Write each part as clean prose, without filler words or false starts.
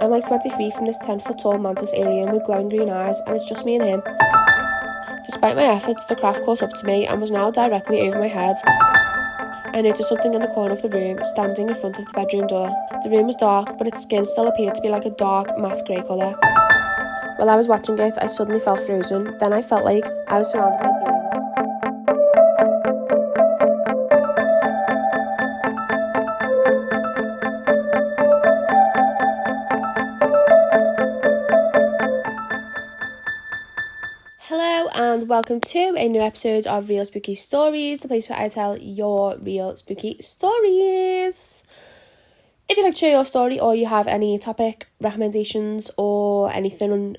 I'm like 23 from this 10-foot tall mantis alien with glowing green eyes, and it's just me and him. Despite my efforts, the craft caught up to me and was now directly over my head. I noticed something in the corner of the room, standing in front of the bedroom door. The room was dark, but its skin still appeared to be like a dark, matte grey colour. While I was watching it, I suddenly felt frozen. Then I felt like I was surrounded by beings. Hello and welcome to a new episode of Real Spooky Stories, the place where I tell your real spooky stories. If you'd like to share your story or you have any topic recommendations or anything,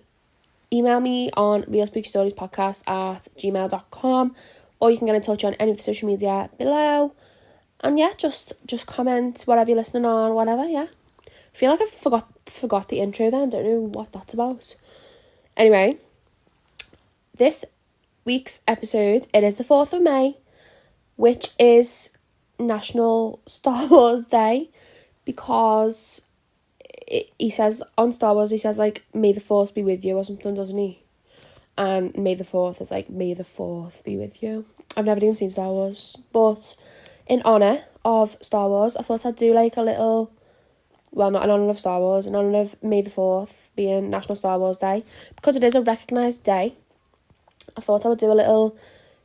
email me on realspookystoriespodcast@gmail.com, or you can get in touch on any of the social media below. And yeah, just comment whatever you're listening on, whatever, yeah. I feel like I forgot the intro then, don't know what that's about. Anyway, this week's episode, it is the 4th of May, which is National Star Wars Day, because he says, on Star Wars, he says, like, may the Force be with you or something, doesn't he? And May the 4th is like, may the 4th be with you. I've never even seen Star Wars, but in honour of Star Wars, I thought I'd do like a little, well, not in honour of Star Wars, in honour of May the 4th being National Star Wars Day, because it is a recognised day. I thought I would do a little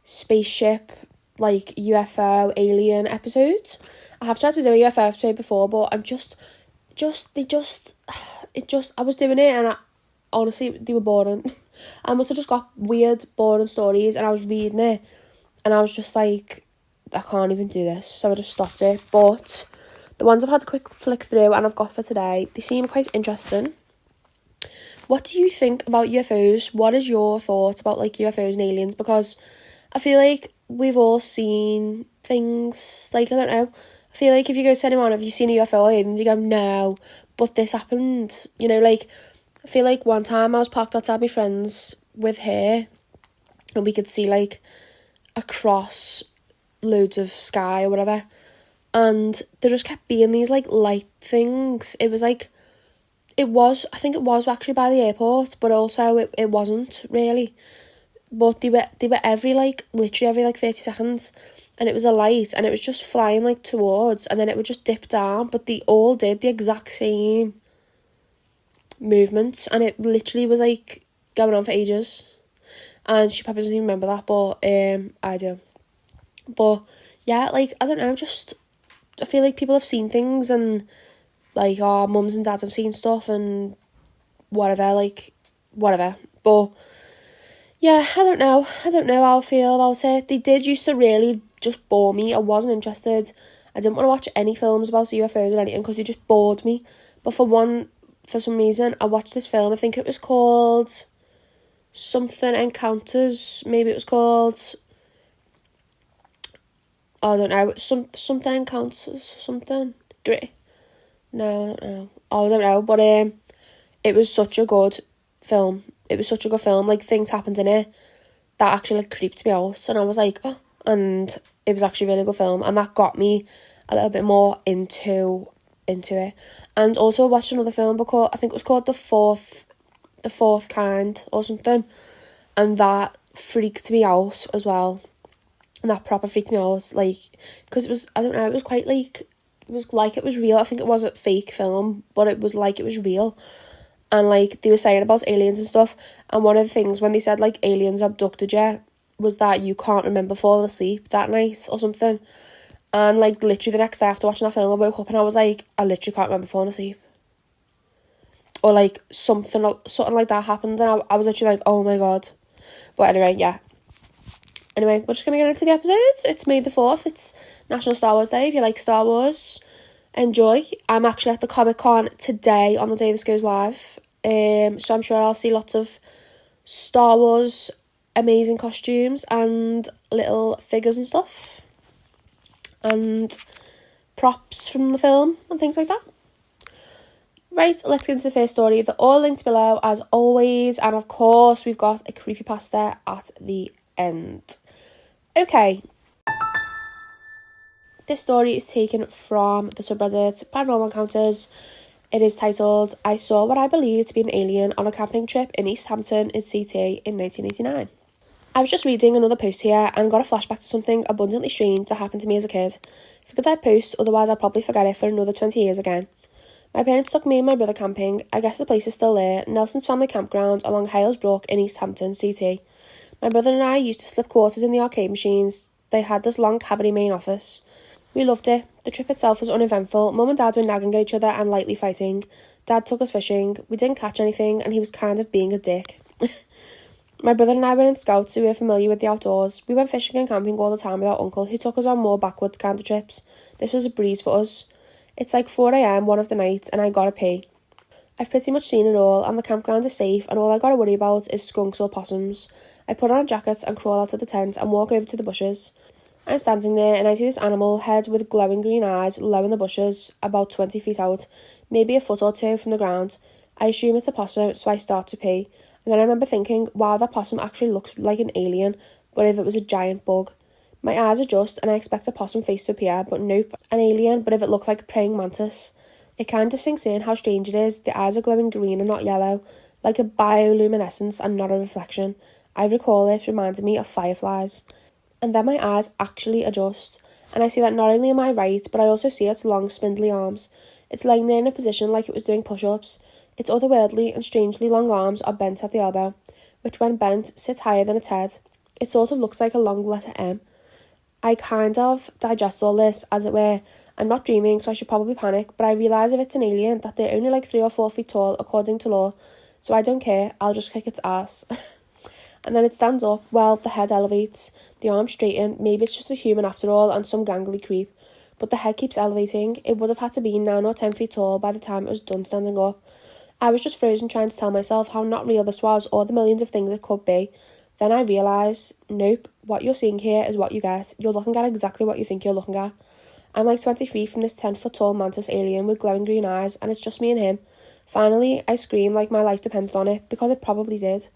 spaceship, like, UFO alien episode. I have tried to do a UFO episode before, but I'm I was doing it and honestly, they were boring. I must have just got weird, boring stories, and I was reading it and I was just like, I can't even do this, so I just stopped it. But the ones I've had a quick flick through and I've got for today, they seem quite interesting. What do you think about UFOs? What is your thoughts about, like, UFOs and aliens? Because I feel like we've all seen things, like, I don't know. I feel like if you go to anyone, have you seen a UFO or alien? You go, no, but this happened. You know, like, I feel like one time I was parked outside my friend's with her, and we could see, like, across loads of sky or whatever. And there just kept being these, like, light things. It was, like, I think it was actually by the airport, but also it wasn't really. But they were literally every like 30 seconds, and it was a light, and it was just flying like towards, and then it would just dip down, but they all did the exact same movements, and it literally was like going on for ages. And she probably doesn't even remember that, but I do. But yeah, like, I don't know, just I feel like people have seen things, and like our mums and dads have seen stuff and whatever. But yeah, I don't know how I feel about it. They did used to really just bore me. I wasn't interested. I didn't want to watch any films about UFOs or anything because they just bored me. But for some reason, I watched this film. I think it was called something Encounters. Maybe it was called, I don't know, something Encounters, something great. No, I don't know. I don't know, but it was such a good film. Like, things happened in it that actually, like, creeped me out, and I was like, oh, and it was actually a really good film, and that got me a little bit more into it. And also I watched another film because I think it was called The Fourth Kind or something, and that freaked me out as well, and that proper freaked me out, like, because it was, I don't know, it was quite like, it was like it was real. I think it was a fake film, but it was like it was real. And, like, they were saying about aliens and stuff. And one of the things when they said, like, aliens abducted you was that you can't remember falling asleep that night or something. And, like, literally the next day after watching that film, I woke up and I was like, I literally can't remember falling asleep. Or, like, something like that happened. And I was literally like, oh, my God. But anyway, yeah. Anyway, we're just going to get into the episode. It's May the 4th. It's National Star Wars Day. If you like Star Wars, enjoy. I'm actually at the Comic-Con today on the day this goes live. So I'm sure I'll see lots of Star Wars amazing costumes and little figures and stuff. And props from the film and things like that. Right, let's get into the first story. They're all linked below as always. And of course, we've got a creepypasta at the end. Okay. This story is taken from the subreddit Paranormal Encounters. It is titled, I Saw What I Believe to be an Alien on a Camping Trip in East Hampton in CT in 1989. I was just reading another post here and got a flashback to something abundantly strange that happened to me as a kid. Figured I'd post, otherwise I'd probably forget it for another 20 years again. My parents took me and my brother camping. I guess the place is still there, Nelson's Family Campground along Hales Brook in East Hampton, CT. My brother and I used to slip quarters in the arcade machines. They had this long cabiny main office. We loved it. The trip itself was uneventful. Mum and Dad were nagging at each other and lightly fighting. Dad took us fishing. We didn't catch anything and he was kind of being a dick. My brother and I were in scouts, so we were familiar with the outdoors. We went fishing and camping all the time with our uncle, who took us on more backwoods kind of trips. This was a breeze for us. It's like 4 a.m. one of the nights and I gotta pee. I've pretty much seen it all and the campground is safe and all I gotta worry about is skunks or possums. I put on a jacket and crawl out of the tent and walk over to the bushes. I'm standing there and I see this animal, head with glowing green eyes, low in the bushes, about 20 feet out, maybe a foot or two from the ground. I assume it's a possum, so I start to pee. And then I remember thinking, wow, that possum actually looks like an alien, but if it was a giant bug. My eyes adjust and I expect a possum face to appear, but nope, an alien, but if it looked like a praying mantis. It kind of sinks in how strange it is. The eyes are glowing green and not yellow, like a bioluminescence and not a reflection. I recall it reminded me of fireflies. And then my eyes actually adjust, and I see that not only am I right, but I also see its long, spindly arms. It's lying there in a position like it was doing push-ups. Its otherworldly and strangely long arms are bent at the elbow, which when bent, sit higher than its head. It sort of looks like a long letter M. I kind of digest all this, as it were. I'm not dreaming, so I should probably panic, but I realise if it's an alien, that they're only like 3 or 4 feet tall, according to law, so I don't care, I'll just kick its ass. And then it stands up, well, the head elevates, the arms straighten, maybe it's just a human after all, and some gangly creep. But the head keeps elevating. It would have had to be 9 or 10 feet tall by the time it was done standing up. I was just frozen trying to tell myself how not real this was, or the millions of things it could be. Then I realise, nope, what you're seeing here is what you get. You're looking at exactly what you think you're looking at. I'm like 20 feet from this 10-foot tall mantis alien with glowing green eyes, and it's just me and him. Finally, I scream like my life depended on it, because it probably did.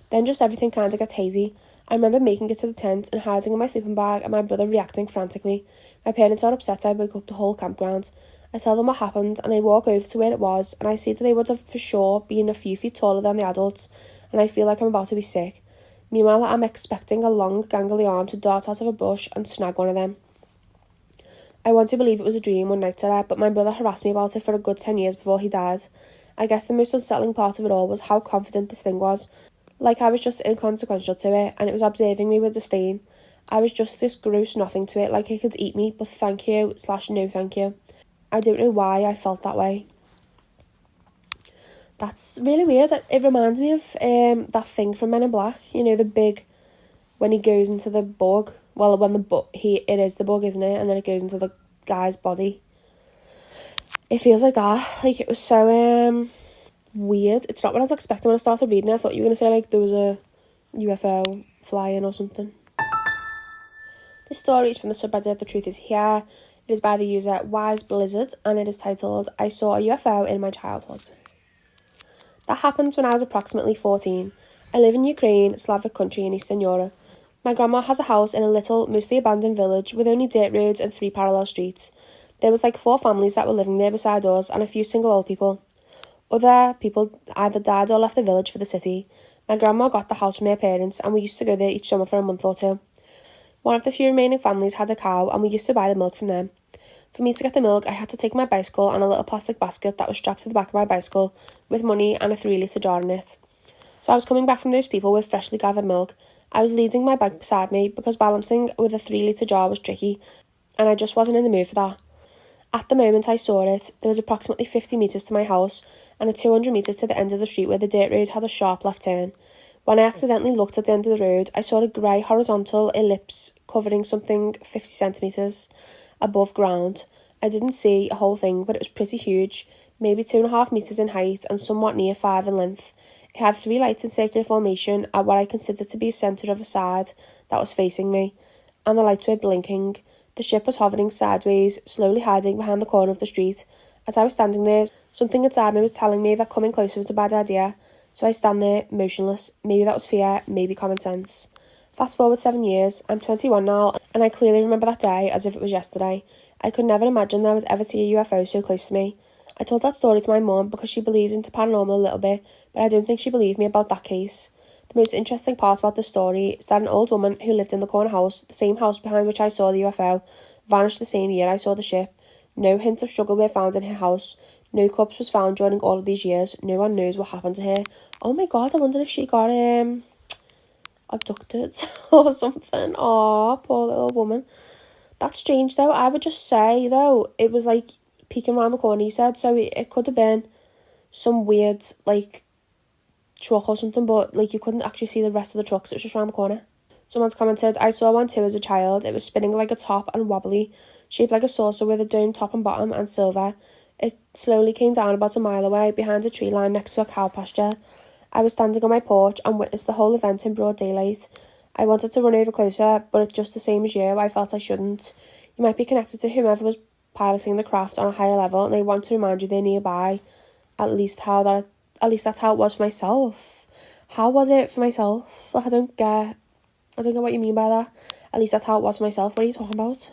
Then just everything kind of gets hazy. I remember making it to the tent and hiding in my sleeping bag and my brother reacting frantically. My parents are upset I woke up the whole campground. I tell them what happened and they walk over to where it was and I see that they would have for sure been a few feet taller than the adults and I feel like I'm about to be sick. Meanwhile, I'm expecting a long gangly arm to dart out of a bush and snag one of them. I want to believe it was a dream one night today, but my brother harassed me about it for a good 10 years before he died. I guess the most unsettling part of it all was how confident this thing was. Like I was just inconsequential to it and it was observing me with disdain. I was just this gross nothing to it, like it could eat me, but thank you / no thank you. I don't know why I felt that way. That's really weird. It reminds me of that thing from Men in Black. You know, the big, when he goes into the bug. Well, when it is the bug, isn't it? And then it goes into the guy's body. It feels like that. Like it was so weird. It's not what I was expecting when I started reading it. I thought you were going to say like there was a UFO flying or something. This story is from the subreddit The Truth Is Here. It is by the user Wise Blizzard and it is titled, I Saw a UFO in My Childhood. That happened when I was approximately 14. I live in Ukraine, Slavic country in Eastern Europe. My grandma has a house in a little, mostly abandoned village with only dirt roads and 3 parallel streets. There was like 4 families that were living there beside us and a few single old people. Other people either died or left the village for the city. My grandma got the house from her parents and we used to go there each summer for a month or 2. One of the few remaining families had a cow and we used to buy the milk from them. For me to get the milk, I had to take my bicycle and a little plastic basket that was strapped to the back of my bicycle with money and a 3-litre jar in it. So I was coming back from those people with freshly gathered milk. I was leading my bike beside me because balancing with a 3-litre jar was tricky and I just wasn't in the mood for that. At the moment I saw it, there was approximately 50 metres to my house and a 200 metres to the end of the street where the dirt road had a sharp left turn. When I accidentally looked at the end of the road, I saw a grey horizontal ellipse covering something 50 centimetres above ground. I didn't see a whole thing, but it was pretty huge, maybe 2.5 metres in height and somewhat near 5 in length. It had 3 lights in circular formation at what I considered to be the centre of a side that was facing me, and the lights were blinking. The ship was hovering sideways, slowly hiding behind the corner of the street. As I was standing there, something inside me was telling me that coming closer was a bad idea. So I stand there, motionless. Maybe that was fear, maybe common sense. Fast forward 7 years, I'm 21 now, and I clearly remember that day as if it was yesterday. I could never imagine that I would ever see a UFO so close to me. I told that story to my mum because she believes into paranormal a little bit, but I don't think she believed me about that case. The most interesting part about the story is that an old woman who lived in the corner house, the same house behind which I saw the UFO, vanished the same year I saw the ship. No hint of struggle were found in her house. No corpse was found during all of these years. No one knows what happened to her. Oh my god, I wonder if she got abducted or something. Oh, poor little woman. That's strange though. I would just say though, it was like peeking around the corner, you said, so it could have been some weird like truck or something, but like you couldn't actually see the rest of the trucks. It was just around the corner. Someone's commented, I saw one too as a child. It was spinning like a top and wobbly, shaped like a saucer with a domed top and bottom and silver. It slowly came down about a mile away behind a tree line next to a cow pasture. I was standing on my porch and witnessed the whole event in broad daylight. I wanted to run over closer, but just the same as you, I felt I shouldn't. You might be connected to whomever was piloting the craft on a higher level, and they want to remind you they're nearby. At least that's how it was for myself. How was it for myself? Like, I don't get what you mean by that. At least that's how it was for myself. What are you talking about?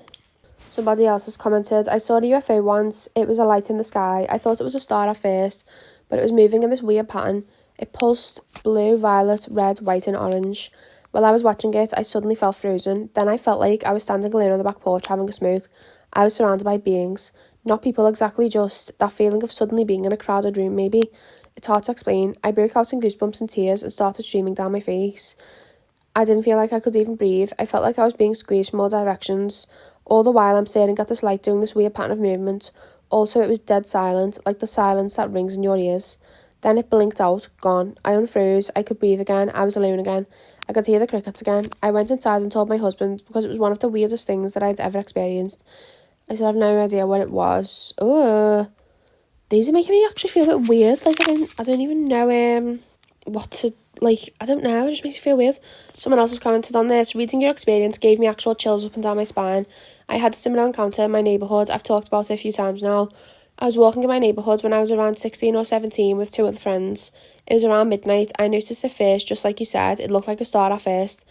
Somebody else has commented, I saw a UFO once. It was a light in the sky. I thought it was a star at first, but it was moving in this weird pattern. It pulsed blue, violet, red, white and orange. While I was watching it, I suddenly felt frozen. Then I felt like I was standing alone on the back porch having a smoke. I was surrounded by beings. Not people exactly, just that feeling of suddenly being in a crowded room maybe. It's hard to explain. I broke out in goosebumps and tears and started streaming down my face. I didn't feel like I could even breathe. I felt like I was being squeezed from all directions. All the while I'm staring at this light doing this weird pattern of movement. Also, it was dead silent, like the silence that rings in your ears. Then it blinked out, gone. I unfroze, I could breathe again, I was alone again. I could hear the crickets again. I went inside and told my husband because it was one of the weirdest things that I'd ever experienced. I still have no idea what it was. Oh, these are making me actually feel a bit weird. Like, I don't even know what to, like, I don't know, it just makes me feel weird. Someone else has commented on this. Reading your experience gave me actual chills up and down my spine. I had a similar encounter in my neighbourhood. I've talked about it a few times now. I was walking in my neighbourhood when I was around 16 or 17 with two other friends. It was around midnight. I noticed it first, just like you said. It looked like a star at first.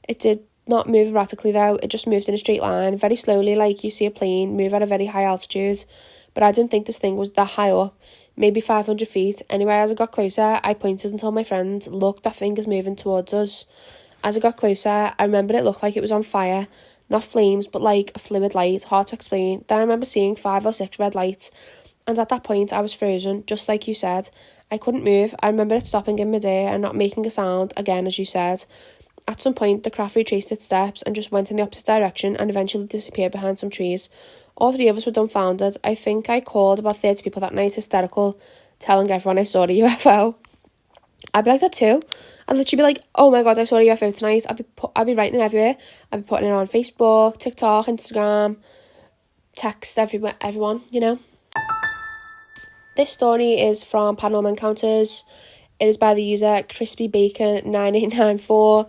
It did not move erratically though. It just moved in a straight line, very slowly, like you see a plane move at a very high altitude. But I didn't think this thing was that high up, maybe 500 feet. Anyway, as I got closer, I pointed and told my friend, look, that thing is moving towards us. As I got closer, I remembered it looked like it was on fire. Not flames, but like a fluid light, hard to explain. Then I remember seeing 5 or 6 red lights. And at that point, I was frozen, just like you said. I couldn't move. I remember it stopping in midair and not making a sound, again, as you said. At some point, the craft retraced its steps and just went in the opposite direction and eventually disappeared behind some trees. All 3 of us were dumbfounded. I think I called about 30 people that night, hysterical, telling everyone I saw a UFO. I'd be like that too. I'd literally be like, oh my god, I saw a UFO tonight. I'd be writing it everywhere. I'd be putting it on Facebook, TikTok, Instagram, text everyone, you know. This story is from Paranormal Encounters. It is by the user crispybacon9894.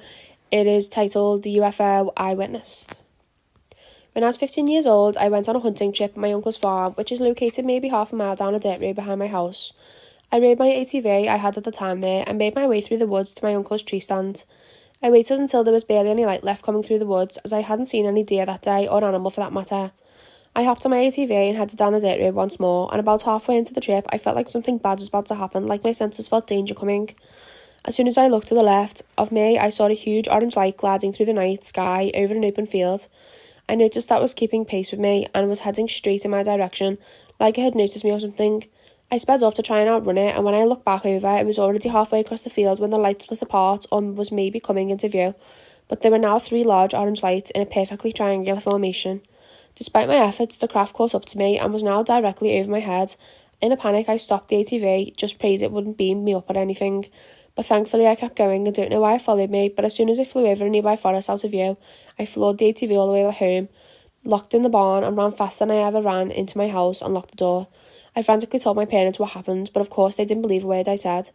It is titled The UFO I Witnessed. When I was 15 years old, I went on a hunting trip at my uncle's farm, which is located maybe half a mile down a dirt road behind my house. I rode my ATV I had at the time there and made my way through the woods to my uncle's tree stand. I waited until there was barely any light left coming through the woods, as I hadn't seen any deer that day, or animal for that matter. I hopped on my ATV and headed down the dirt road once more, and about halfway into the trip, I felt like something bad was about to happen, like my senses felt danger coming. As soon as I looked to the left of me, I saw a huge orange light gliding through the night sky over an open field. I noticed that was keeping pace with me and was heading straight in my direction, like it had noticed me or something. I sped up to try and outrun it, and when I looked back over, it was already halfway across the field when the light split apart or was maybe coming into view. But there were now 3 large orange lights in a perfectly triangular formation. Despite my efforts, the craft caught up to me and was now directly over my head. In a panic, I stopped the ATV, just prayed it wouldn't beam me up or anything. But thankfully, I kept going. I don't know why it followed me, but as soon as it flew over a nearby forest out of view, I floored the ATV all the way home, locked in the barn and ran faster than I ever ran into my house and locked the door. I frantically told my parents what happened, but of course they didn't believe a word I said.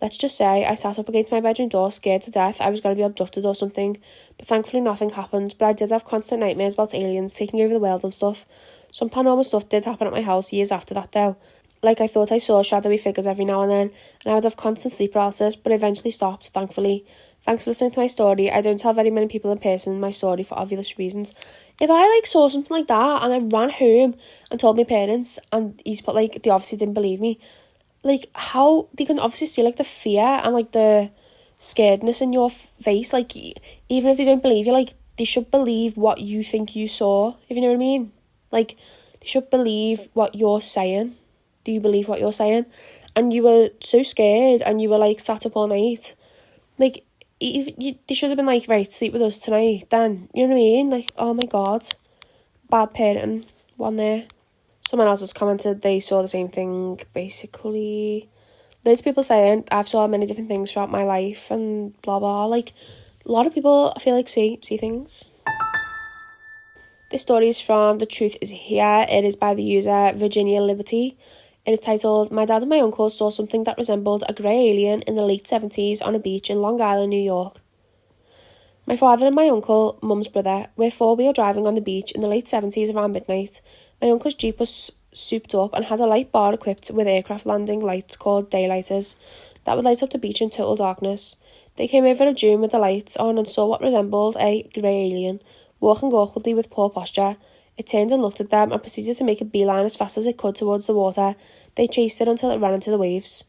Let's just say I sat up against my bedroom door, scared to death I was going to be abducted or something, but thankfully nothing happened. But I did have constant nightmares about aliens taking over the world and stuff. Some paranormal stuff did happen at my house years after that though. Like, I thought I saw shadowy figures every now and then, and I would have constant sleep paralysis, but eventually stopped, thankfully. Thanks for listening to my story. I don't tell very many people in person my story for obvious reasons. If I, like, saw something like that and I ran home and told my parents and they obviously didn't believe me, like, how they can obviously see, like, the fear and, like, the scaredness in your face. Like, even if they don't believe you, like, they should believe what you think you saw, if you know what I mean. Like, they should believe what you're saying. Do you believe what you're saying? And you were so scared and you were, like, sat up all night. Like, they should have been like, right, sleep with us tonight then. You know what I mean? Like, oh my God. Bad parenting. One there. Someone else has commented they saw the same thing, basically. Loads of people saying I've saw many different things throughout my life and blah blah. Like, a lot of people, I feel like, see things. This story is from The Truth Is Here. It is by the user Virginia Liberty. It is titled, My Dad and My Uncle Saw Something That Resembled a Grey Alien in the Late 70s on a beach in Long Island, New York. My father and my uncle, Mum's brother, were four-wheel driving on the beach in the late 70s around midnight. My uncle's Jeep was souped up and had a light bar equipped with aircraft landing lights called daylighters that would light up the beach in total darkness. They came over a dune with the lights on and saw what resembled a grey alien, walking awkwardly with poor posture. It turned and looked at them and proceeded to make a beeline as fast as it could towards the water. They chased it until it ran into the waves.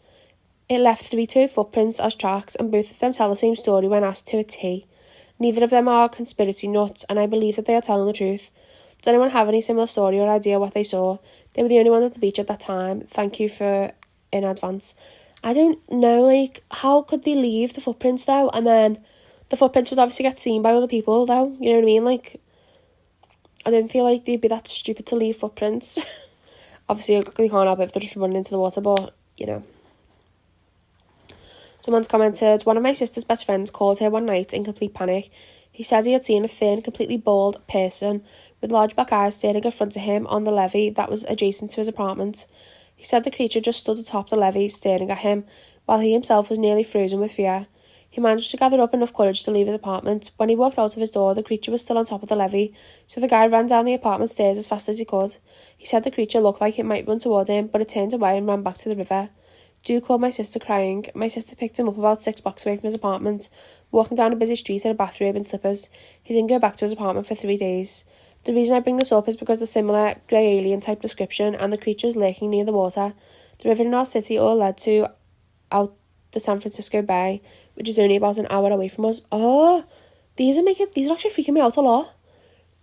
It left 3-2 footprints as tracks, and both of them tell the same story when asked to a T. Neither of them are conspiracy nuts, and I believe that they are telling the truth. Does anyone have any similar story or idea what they saw? They were the only ones at the beach at that time. Thank you for in advance. I don't know, like, how could they leave the footprints, though? And then the footprints would obviously get seen by other people, though. You know what I mean? Like, I don't feel like they'd be that stupid to leave footprints. Obviously, they can't help it if they're just running into the water, but, you know. Someone's commented, one of my sister's best friends called her one night in complete panic. He said he had seen a thin, completely bald person with large black eyes staring in front of him on the levee that was adjacent to his apartment. He said the creature just stood atop the levee staring at him, while he himself was nearly frozen with fear. He managed to gather up enough courage to leave his apartment. When he walked out of his door, the creature was still on top of the levee, so the guy ran down the apartment stairs as fast as he could. He said the creature looked like it might run toward him, but it turned away and ran back to the river. Dude called my sister crying. My sister picked him up about 6 blocks away from his apartment, walking down a busy street in a bathrobe and slippers. He didn't go back to his apartment for 3 days. The reason I bring this up is because the similar grey alien type description and the creatures lurking near the water, the river in our city all led to out the San Francisco Bay, which is only about an hour away from us. Oh, these are actually freaking me out a lot.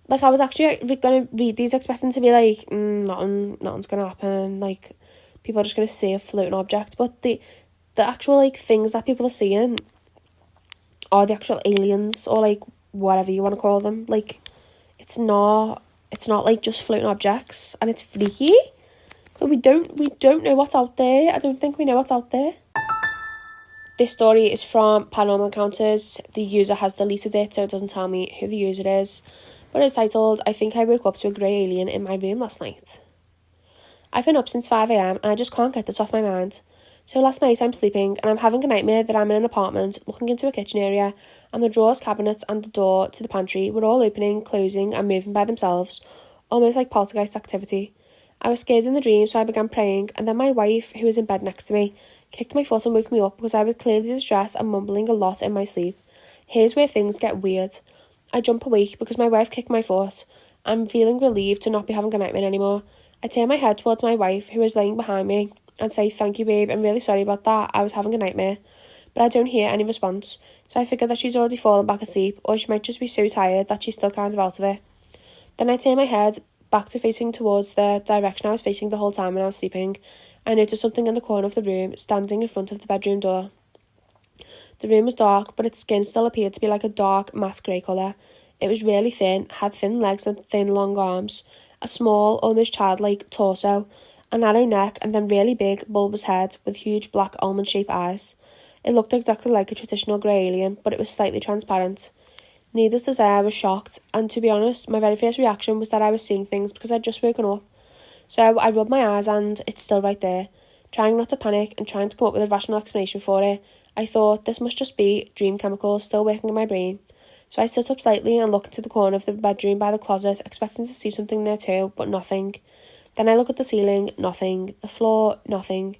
Like, I was actually going to read these expecting to be like, nothing's going to happen, like, people are just going to see a floating object, but the actual, like, things that people are seeing are the actual aliens, or, like, whatever you want to call them. Like, it's not like just floating objects, and it's freaky. We don't know what's out there. I don't think we know what's out there. This story is from Paranormal Encounters. The user has deleted it, so it doesn't tell me who the user is. But it's titled, I think I woke up to a grey alien in my room last night. I've been up since 5 a.m. and I just can't get this off my mind. So last night I'm sleeping and I'm having a nightmare that I'm in an apartment looking into a kitchen area, and the drawers, cabinets and the door to the pantry were all opening, closing and moving by themselves, almost like poltergeist activity. I was scared in the dream, so I began praying, and then my wife, who was in bed next to me, kicked my foot and woke me up because I was clearly distressed and mumbling a lot in my sleep. Here's where things get weird. I jump awake because my wife kicked my foot. I'm feeling relieved to not be having a nightmare anymore. I turn my head towards my wife, who is laying behind me, and say, thank you, babe, I'm really sorry about that, I was having a nightmare. But I don't hear any response, so I figure that she's already fallen back asleep, or she might just be so tired that she's still kind of out of it. Then I turn my head back to facing towards the direction I was facing the whole time when I was sleeping. I noticed something in the corner of the room, standing in front of the bedroom door. The room was dark, but its skin still appeared to be like a dark, matte grey colour. It was really thin, had thin legs and thin, long arms, a small, almost childlike torso, a narrow neck, and then really big, bulbous head with huge black almond-shaped eyes. It looked exactly like a traditional grey alien, but it was slightly transparent. Needless to say, I was shocked, and to be honest, my very first reaction was that I was seeing things because I'd just woken up. So I rubbed my eyes and it's still right there. Trying not to panic and trying to come up with a rational explanation for it, I thought this must just be dream chemicals still working in my brain. So I stood up slightly and looked into the corner of the bedroom by the closet, expecting to see something there too, but nothing. Then I look at the ceiling, nothing. The floor, nothing.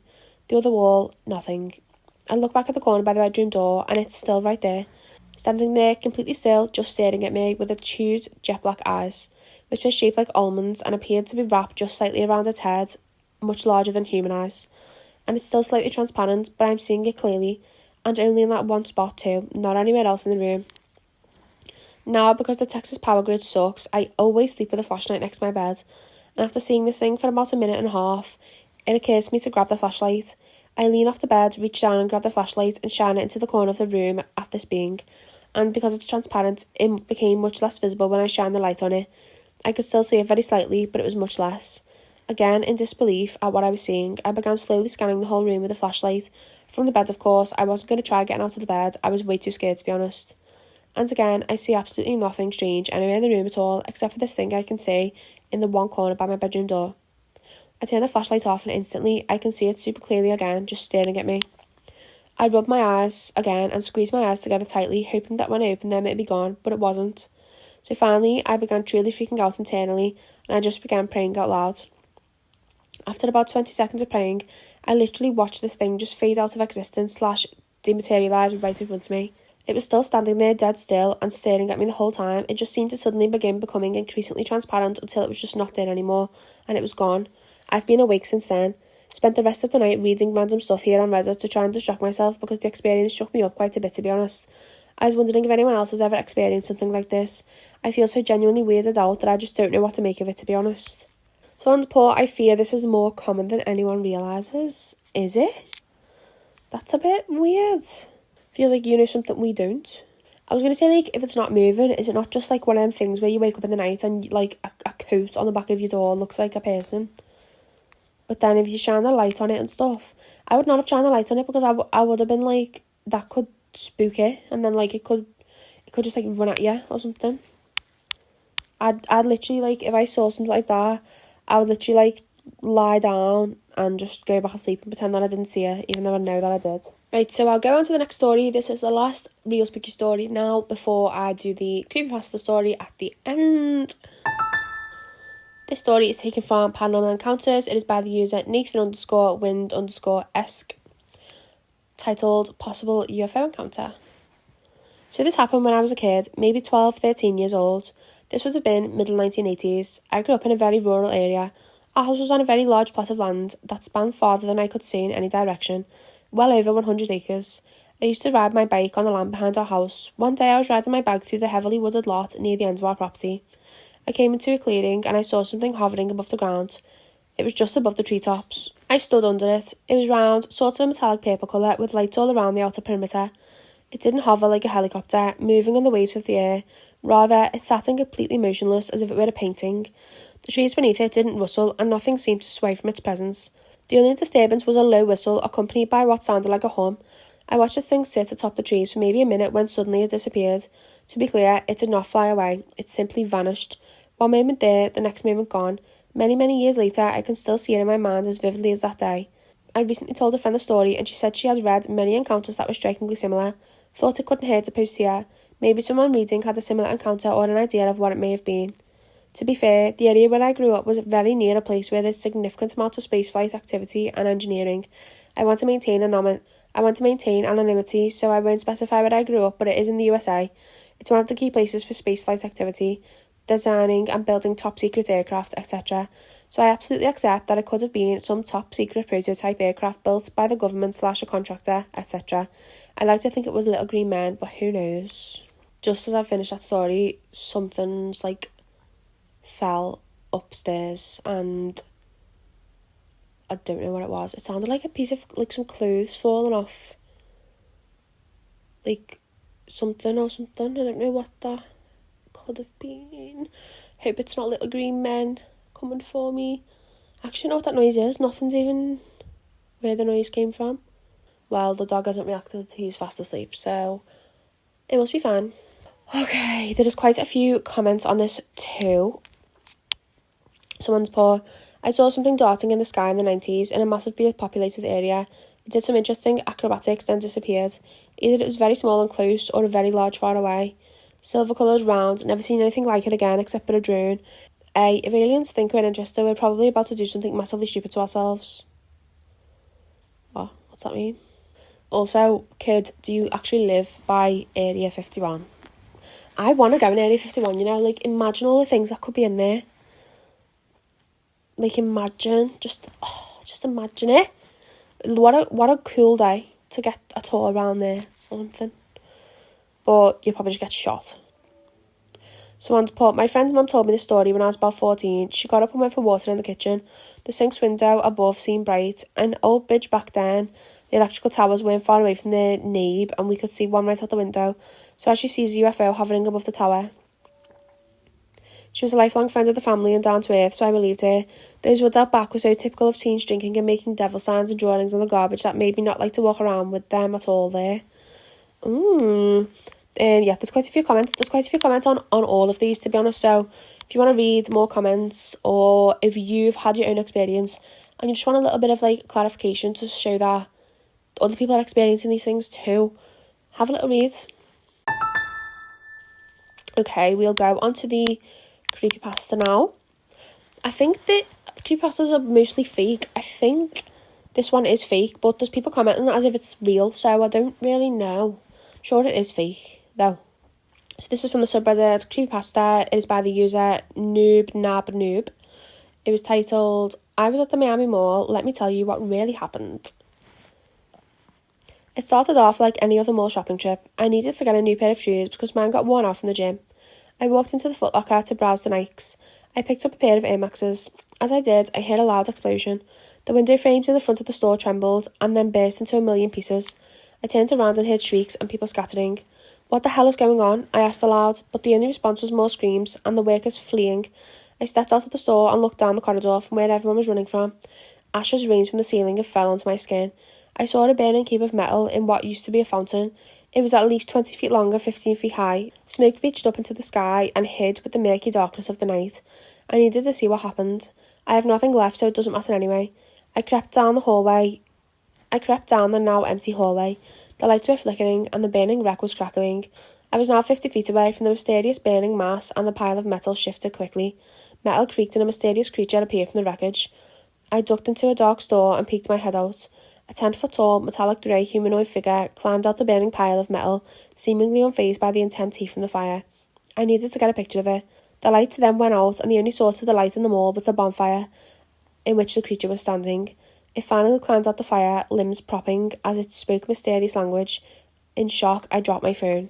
The other wall, nothing. I look back at the corner by the bedroom door and it's still right there, standing there completely still, just staring at me with its huge jet black eyes, which were shaped like almonds and appeared to be wrapped just slightly around its head, much larger than human eyes. And it's still slightly transparent, but I'm seeing it clearly, and only in that one spot too, not anywhere else in the room. Now, because the Texas power grid sucks, I always sleep with a flashlight next to my bed, and after seeing this thing for about a minute and a half, it occurs to me to grab the flashlight. I lean off the bed, reach down and grab the flashlight and shine it into the corner of the room at this being, and because it's transparent, it became much less visible when I shine the light on it. I could still see it very slightly, but it was much less. Again, in disbelief at what I was seeing, I began slowly scanning the whole room with the flashlight. From the bed, of course. I wasn't going to try getting out of the bed. I was way too scared, to be honest. And again, I see absolutely nothing strange anywhere in the room at all, except for this thing I can see in the one corner by my bedroom door. I turn the flashlight off and instantly I can see it super clearly again, just staring at me. I rub my eyes again and squeeze my eyes together tightly, hoping that when I opened them it'd be gone, but it wasn't. So finally, I began truly freaking out internally, and I just began praying out loud. After about 20 seconds of praying, I literally watched this thing just fade out of existence / dematerialise right in front of me. It was still standing there dead still and staring at me the whole time. It just seemed to suddenly begin becoming increasingly transparent until it was just not there anymore, and it was gone. I've been awake since then. Spent the rest of the night reading random stuff here on Reddit to try and distract myself because the experience shook me up quite a bit, to be honest. I was wondering if anyone else has ever experienced something like this. I feel so genuinely weirded out that I just don't know what to make of it, to be honest. So on the poor, I fear this is more common than anyone realises. Is it? That's a bit weird. Feels like you know something we don't. I was going to say, like, if it's not moving, is it not just like one of them things where you wake up in the night and like a coat on the back of your door looks like a person? But then if you shine the light on it and stuff, I would not have shined the light on it because I would have been like, that could spook it, and then like it could just like run at you or something. I'd literally, like, if I saw something like that, I would literally like lie down and just go back to sleep and pretend that I didn't see it, even though I know that I did. Right, so I'll go on to the next story. This is the last real spooky story now before I do the creepypasta story at the end. This story is taken from Paranormal Encounters. It is by the user Nathan_Wind_esque, titled Possible UFO Encounter. So this happened when I was a kid, maybe 12, 13 years old. This would have been middle 1980s. I grew up in a very rural area. Our house was on a very large plot of land that spanned farther than I could see in any direction, well over 100 acres. I used to ride my bike on the land behind our house. One day I was riding my bike through the heavily wooded lot near the end of our property. I came into a clearing and I saw something hovering above the ground. It was just above the treetops. I stood under it. It was round, sort of a metallic purple colour, with lights all around the outer perimeter. It didn't hover like a helicopter, moving on the waves of the air. Rather, it sat in completely motionless, as if it were a painting. The trees beneath it didn't rustle, and nothing seemed to sway from its presence. The only disturbance was a low whistle, accompanied by what sounded like a hum. I watched this thing sit atop the trees for maybe a minute when suddenly it disappeared. To be clear, it did not fly away. It simply vanished. One moment there, the next moment gone. Many, many years later, I can still see it in my mind as vividly as that day. I recently told a friend the story, and she said she had read many encounters that were strikingly similar. Thought it couldn't hurt to post here. Maybe someone reading had a similar encounter or an idea of what it may have been. To be fair, the area where I grew up was very near a place where there's significant amount of spaceflight activity and engineering. I want to maintain anonymity, so I won't specify where I grew up, but it is in the USA. It's one of the key places for spaceflight activity, designing and building top-secret aircraft, etc. So I absolutely accept that it could have been some top-secret prototype aircraft built by the government / a contractor, etc. I like to think it was Little Green Men, but who knows? Just as I finished that story, something's like fell upstairs and I don't know what it was. It sounded like a piece of, like, some clothes falling off. Like, something. I don't know what that could have been. Hope it's not Little Green Men coming for me. Actually, know what that noise is. Nothing's even where the noise came from. Well, the dog hasn't reacted. He's fast asleep, so it must be fine. Okay, there is quite a few comments on this too. Someone's put, I saw something darting in the sky in the 90s in a massively populated area. It did some interesting acrobatics, then disappeared. Either it was very small and close, or a very large far away. Silver coloured, round, never seen anything like it again except for a drone. If aliens think we're interested, we're probably about to do something massively stupid to ourselves. What? What's that mean? Also, kid, do you actually live by Area 51? I want to go in Area 51, you know, like, imagine all the things that could be in there. Like, imagine, just imagine it. What a cool day to get a tour around there or something. But you'll probably just get shot. My friend's mum told me this story when I was about 14. She got up and went for water in the kitchen. The sink's window above seemed bright. An old bridge back then. The electrical towers weren't far away from the nave, and we could see one right out the window. So as she sees a UFO hovering above the tower. She was a lifelong friend of the family and down to earth, so I believed her. Those woods out back were so typical of teens drinking and making devil signs and drawings on the garbage that made me not like to walk around with them at all there. Yeah, there's quite a few comments. There's quite a few comments on all of these, to be honest. So if you want to read more comments, or if you've had your own experience and you just want a little bit of like clarification to show that other people are experiencing these things too, have a little read. Okay, we'll go on to the creepypasta now. I think that creepypastas are mostly fake. I think this one is fake, but there's people commenting as if it's real, so I don't really know. I'm sure it is fake, though. So this is from the subreddit Creepypasta. It is by the user Noob. It was titled, I was at the Miami Mall, let me tell you what really happened. It started off like any other mall shopping trip. I needed to get a new pair of shoes because mine got worn out from the gym. I walked into the Foot Locker to browse the Nikes. I picked up a pair of Air Maxes. As I did, I heard a loud explosion. The window frames in the front of the store trembled and then burst into a million pieces. I turned around and heard shrieks and people scattering. What the hell is going on? I asked aloud, but the only response was more screams and the workers fleeing. I stepped out of the store and looked down the corridor from where everyone was running from. Ashes rained from the ceiling and fell onto my skin. I saw a burning cube of metal in what used to be a fountain. It was at least 20 feet long and 15 feet high. Smoke reached up into the sky and hid with the murky darkness of the night. I needed to see what happened. I have nothing left, so it doesn't matter anyway. I crept down the now empty hallway. The lights were flickering and the burning wreck was crackling. I was now 50 feet away from the mysterious burning mass, and the pile of metal shifted quickly. Metal creaked and a mysterious creature appeared from the wreckage. I ducked into a dark store and peeked my head out. A 10-foot-tall, metallic grey humanoid figure climbed out the burning pile of metal, seemingly unfazed by the intense heat from the fire. I needed to get a picture of it. The lights then went out, and the only source of the light in the mall was the bonfire in which the creature was standing. It finally climbed out the fire, limbs propping, as it spoke a mysterious language. In shock, I dropped my phone.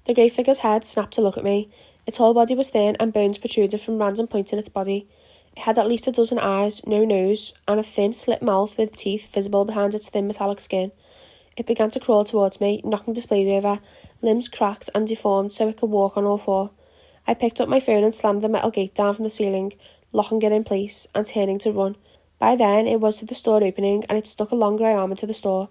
The grey figure's head snapped to look at me. Its whole body was thin, and bones protruded from random points in its body. It had at least a dozen eyes, no nose, and a thin, slit mouth with teeth visible behind its thin metallic skin. It began to crawl towards me, knocking displays over, limbs cracked and deformed so it could walk on all four. I picked up my phone and slammed the metal gate down from the ceiling, locking it in place and turning to run. By then, it was to the store opening, and it stuck a long grey arm into the store.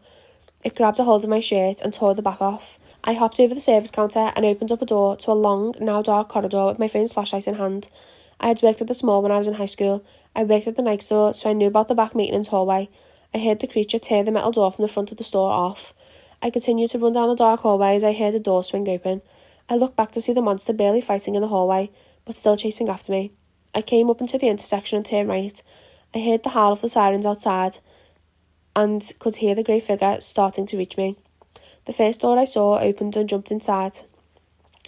It grabbed a hold of my shirt and tore the back off. I hopped over the service counter and opened up a door to a long, now dark corridor with my phone's flashlight in hand. I had worked at the mall when I was in high school. I worked at the Nike store, so I knew about the back maintenance hallway. I heard the creature tear the metal door from the front of the store off. I continued to run down the dark hallway as I heard a door swing open. I looked back to see the monster barely fighting in the hallway, but still chasing after me. I came up into the intersection and turned right. I heard the howl of the sirens outside and could hear the grey figure starting to reach me. The first door I saw opened and jumped inside.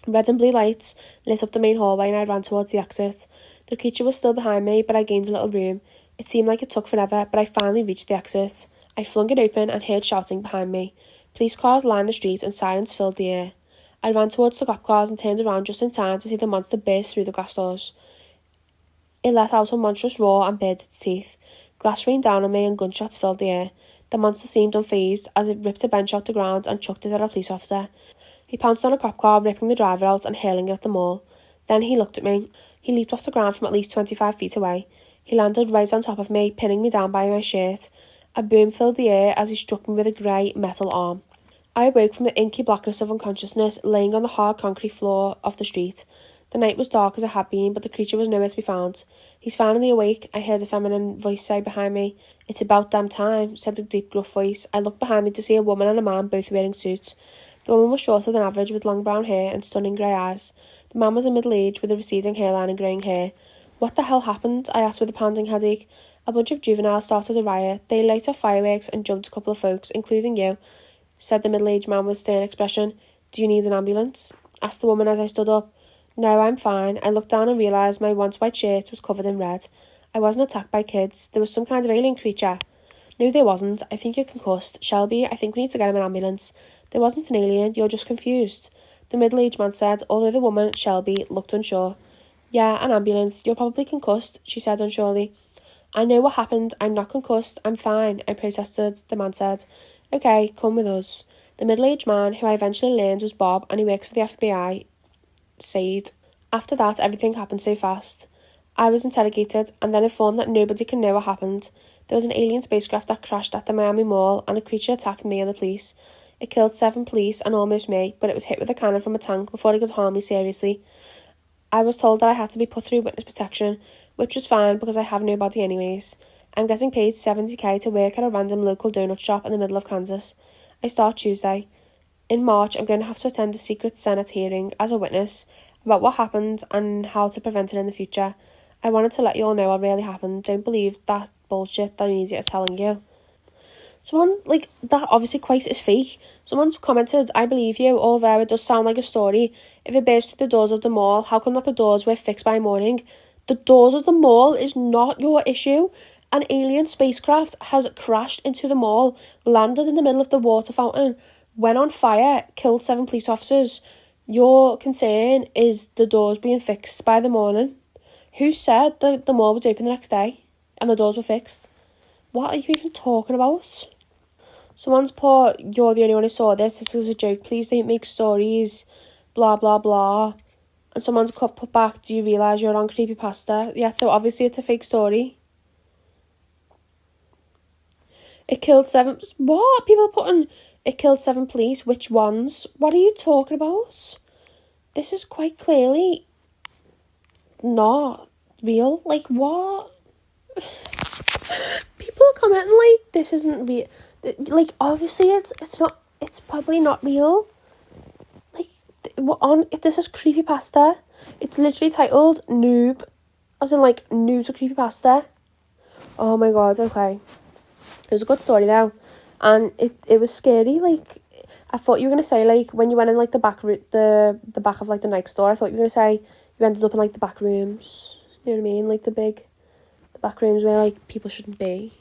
Red and blue lights lit up the main hallway and I ran towards the exit. The creature was still behind me, but I gained a little room. It seemed like it took forever, but I finally reached the exit. I flung it open and heard shouting behind me. Police cars lined the street and sirens filled the air. I ran towards the cop cars and turned around just in time to see the monster burst through the glass doors. It let out a monstrous roar and bared its teeth. Glass rained down on me and gunshots filled the air. The monster seemed unfazed as it ripped a bench out the ground and chucked it at a police officer. He pounced on a cop car, ripping the driver out and hurling it at them all. Then he looked at me. He leaped off the ground from at least 25 feet away. He landed right on top of me, pinning me down by my shirt. A boom filled the air as he struck me with a grey metal arm. I awoke from the inky blackness of unconsciousness, laying on the hard concrete floor of the street. The night was dark as it had been, but the creature was nowhere to be found. He's finally awake, I heard a feminine voice say behind me. It's about damn time, said a deep gruff voice. I looked behind me to see a woman and a man both wearing suits. The woman was shorter than average with long brown hair and stunning grey eyes. The man was in middle age with a receding hairline and greying hair. What the hell happened? I asked with a pounding headache. A bunch of juveniles started a riot. They lit off fireworks and jumped a couple of folks, including you. said the middle-aged man with a stern expression. Do you need an ambulance? Asked the woman as I stood up. No, I'm fine. I looked down and realised my once white shirt was covered in red. I wasn't attacked by kids. There was some kind of alien creature. No, there wasn't. I think you're concussed. Shelby, I think we need to get him an ambulance. There wasn't an alien. You're just confused. The middle-aged man said, although the woman, Shelby, looked unsure. Yeah, an ambulance. You're probably concussed, she said unsurely. I know what happened. I'm not concussed. I'm fine, I protested. The man said, Okay, come with us. The middle-aged man, who I eventually learned was Bob and he works for the FBI, said. After that, everything happened so fast. I was interrogated and then informed that nobody can know what happened. There was an alien spacecraft that crashed at the Miami Mall and a creature attacked me and the police. It killed 7 police and almost me, but it was hit with a cannon from a tank before it could harm me seriously. I was told that I had to be put through witness protection, which was fine because I have no body anyways. I'm getting paid $70k to work at a random local donut shop in the middle of Kansas. I start Tuesday. In March, I'm going to have to attend a secret Senate hearing as a witness about what happened and how to prevent it in the future. I wanted to let you all know what really happened. Don't believe that bullshit the media is telling you. Someone, that obviously quite is fake. Someone's commented, I believe you, although it does sound like a story. If it burst through the doors of the mall, how come that the doors were fixed by morning? The doors of the mall is not your issue. An alien spacecraft has crashed into the mall, landed in the middle of the water fountain, went on fire, killed 7 police officers. Your concern is the doors being fixed by the morning. Who said that the mall was open the next day and the doors were fixed? What are you even talking about? Someone's put, you're the only one who saw this. This is a joke. Please don't make stories. Blah, blah, blah. And someone's put back, do you realise you're on Creepypasta? Yeah, so obviously it's a fake story. It killed 7... What? People are putting... It killed 7 police. Which ones? What are you talking about? This is quite clearly not real. What? People are commenting this isn't real. Obviously it's not. It's probably not real. This is Creepypasta. It's literally titled Noob, as in Noob to Creepypasta. Oh my god. Okay, it was a good story though, and it was scary. I thought you were gonna say when you went in the back the back of the Nike store. I thought you were gonna say you ended up in the back rooms. You know what I mean? The back rooms where people shouldn't be,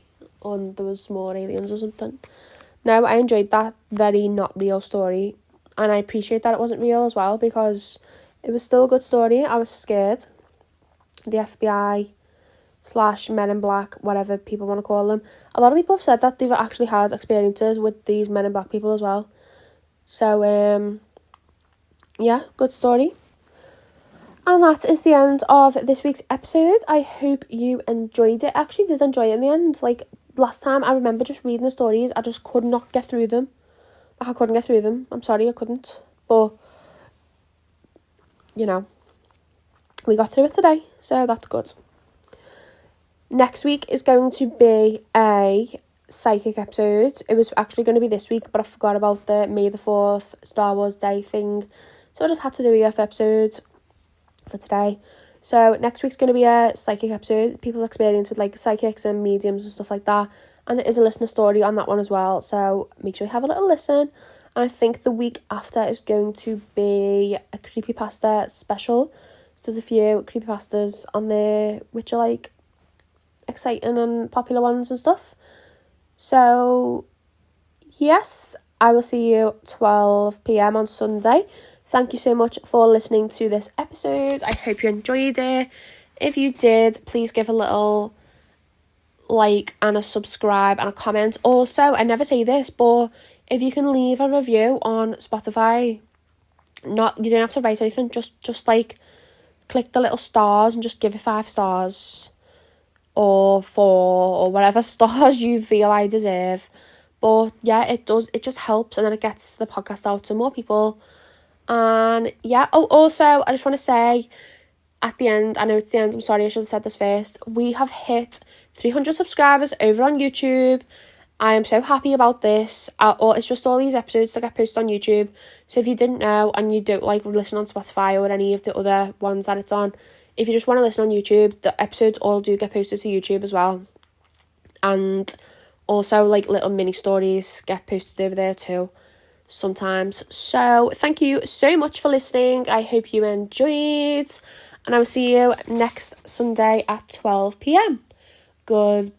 or there was small aliens or something. No, I enjoyed that very not real story, and I appreciate that it wasn't real as well because it was still a good story. I was scared. The FBI / Men in Black, whatever people want to call them. A lot of people have said that they've actually had experiences with these Men in Black people as well. So, yeah, good story. And that is the end of this week's episode. I hope you enjoyed it. I actually did enjoy it in the end. Last time, I remember just reading the stories. I just could not get through them. I couldn't get through them. I'm sorry, I couldn't. But, we got through it today. So that's good. Next week is going to be a psychic episode. It was actually going to be this week, but I forgot about the May the 4th Star Wars Day thing. So I just had to do a UFO episode for today. So next week's going to be a psychic episode, people's experience with psychics and mediums and stuff like that, and there is a listener story on that one as well, so make sure you have a little listen. And I think the week after is going to be a creepypasta special. So there's a few creepypastas on there which are exciting and popular ones and stuff. So yes, I will see you 12 p.m. on Sunday. Thank you so much for listening to this episode. I hope you enjoyed it. If you did, please give a little and a subscribe and a comment. Also, I never say this, but if you can leave a review on Spotify, you don't have to write anything, just click the little stars and just give it 5 stars or 4 or whatever stars you feel I deserve. But yeah, it just helps, and then it gets the podcast out to more people. And yeah, also I just want to say at the end, I know it's the end, I'm sorry, I should have said this first, we have hit 300 subscribers over on YouTube. I am so happy about this. It's just all these episodes that get posted on YouTube. So if you didn't know and you don't listen on Spotify or any of the other ones that it's on, if you just want to listen on YouTube, the episodes all do get posted to YouTube as well. And also little mini stories get posted over there too. sometimes. So thank you so much for listening. I hope you enjoyed, and I will see you next Sunday at 12 p.m. Goodbye.